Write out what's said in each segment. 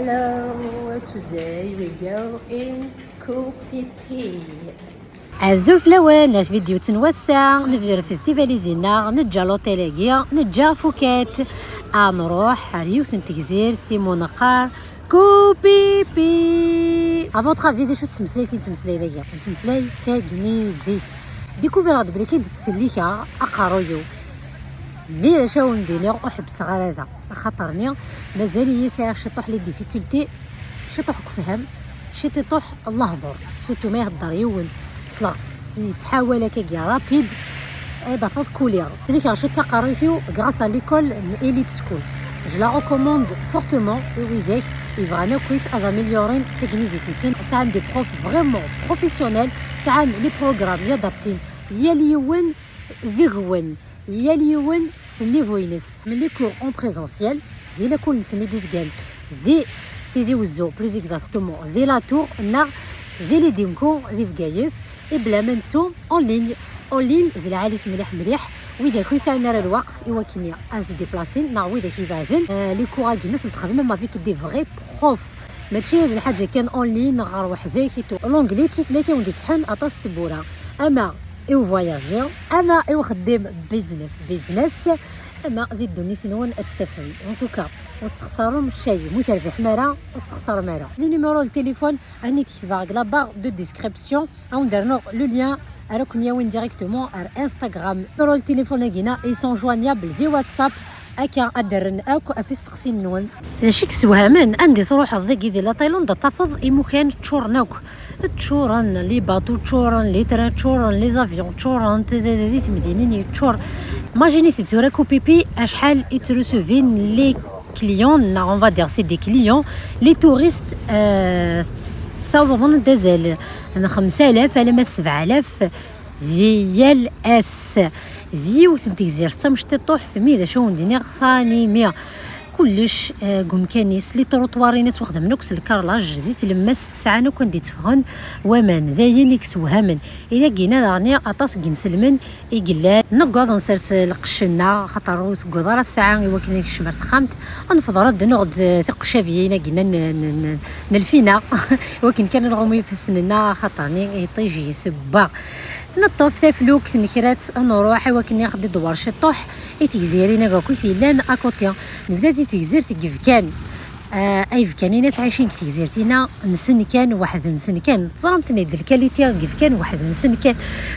Hello, today we go in Coupipi. عزو الفلوان الفيديو تنوسع نفير فيستيفالي زينار نرجع لوطيليكيا نرجع فوكات نروح ريوس نتكزير في منقار كوبيبي. افونتر فيديو شو تمسلاي فين تمسلاي ذايا نتمسلاي ثاقني زيف ديكوفير غاد بلي كي تسليكا اقارويو مي شاو ندير احب صغار هذا خاطرني مازال يسير شطوح لي ديفيكولتي شطوح كفهم شي تطوح الله ضر سوتو ما يهضر يون سلاص يتحاول هكا رابيد اضافه كولير تليك شي تلقى غراس ليكول من اليت سكول جو لا ريكوموند فورتمون ويداك يبغانا كويس اداميليورين في كنيزي تنسين ساعن دي بروف فريمون بروفيسيونيل ساعن لي بروغرام يادابتين يا ليون ذيغون يا ليون سني فوينس من لي كور اون بريزونسيال دي لا كل نسني ديزكان دي تيزي وزو بلوز اكزاكتومون دي لا تور نا دي لي ديمكو دي فكايف بلا ما نتوم اون لين ذي العالي مليح وإذا كويس عندنا الوقت إوا كينيا أز ديبلاسين نا وإذا كيفاذن لي كوراكينا تخدم ما فيك دي فغي بروف ماشي هاد الحاجة كان اون لين غير وحدك لونجلي تسلاتي وندي فتحن أطاس تبورا أما إو فواياجور أما إو خدام بيزنس أما ذي الدنيا سنون أتستفهم ان توكا وتخسروا الشيء مثال حمارة وتخسر مارا لي نيميرو التليفون راني تكتبها لا باغ دو ديسكريبسيون او نديرو لو لين راك نياوين ديريكتومون على انستغرام نيميرو التليفون كينا اي سون جوانيابل في واتساب اكا ادرن اكو افيس تقسي نون شي كسوهامن عندي تروح ضيقي ديال تايلاند تفض اي مكان تشورناك تشورن لي باتو تشورن لي ترا تشورن لي زافيون تشورن تدي مدينين تشور ماجيني سي تو كوبيبي اشحال يترسوفين لي كليون اون فا دير سي دي كليون لي توريست صوبون دازال انا 5000 على 7000 ريال اس فيو تنتيزير مش تطوح ثميده شو ندير ثاني 100 كلش قوم كانيس لي تروطوارينات واخده منوكس الكارلاج دي لماس تسعانو كون دي تفهن ومان ذاين يكسوهامن اذا جينا داني اطاس كنسلمن يقلا نقعد نسرس القشنا خاطر وتقعد راه الساعه ايوا كنا كشمرت خامت نفضل رد نقعد ثق شافينا جينا نلفينا ولكن كان نغومي في سننا خاطرني يطيجي يسبا نطوف ثافلوك نكرات نروح ولكن ناخذ دوار شطوح تيزيرينا كاكو ثيلان اكوتيا نبدا تيزير تيفكان اي فكانينات عايشين تيزيرتينا نسن كان واحد نسن كان تصرمت ند الكاليتي كيف كان واحد نسن كان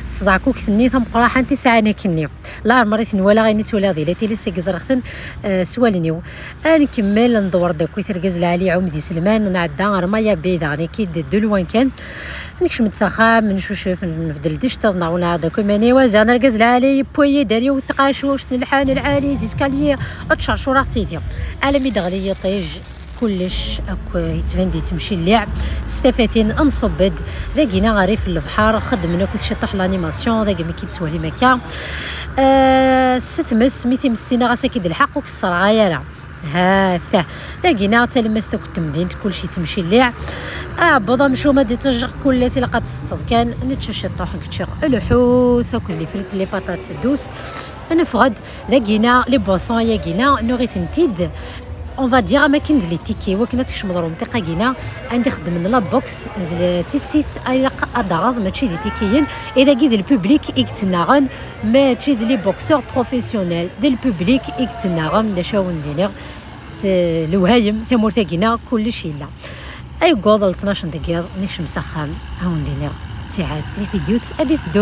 صاكوك ثني ثم قراحه انت ساعه كني لا مريت ولا غينيت ولا ضيلتي لي سكزرختن سوالنيو نكمل ندور داكو تركز العالي عمدي سلمان نعدا رمايا بيض غني كي دو لوين كان نكش متسخام نشوف نفدل ديش تضنعونا داكو ماني وازا نركز العالي بوي داري وتقاشوش نلحان العالي زيسكاليي اتشرشو راه تيدي على مي دغلي طيج كلش اكو يتفندي تمشي اللعب استفاتين انصبد ذاكينا غاري في البحر خدمنا كنت شطح لانيماسيون ذاك مي كيتسوالي مكا ستمس ميتي مستينا غاسا كيد الحق وكسر غايره هاتا لاقينا تلمست كنت مدينه كلشي تمشي اللعب بوضا مشو ما دي تجق كلاتي لقات تصد كان نتشطح كتشق الحوت وكل اللي فريت لي بطاط دوس انا فغد لاقينا لي بوسون ياقينا نوغي تنتيد اون فا دير اماكن لي تيكي وكنا تكشمضرو منطقه كينا عندي خدمنا لا بوكس تيسيت ايق ادغاز ماشي دي تيكيين اذا كي البوبليك يكتناغن ماشي لي بوكسور بروفيسيونيل دي البوبليك يكتناغن دا شاو ندير الوهايم ثمور تاكينا كلشي لا اي قوض 12 دقيقه نكش مسخام هاو ندير ساعات لي فيديوهات ادي تدور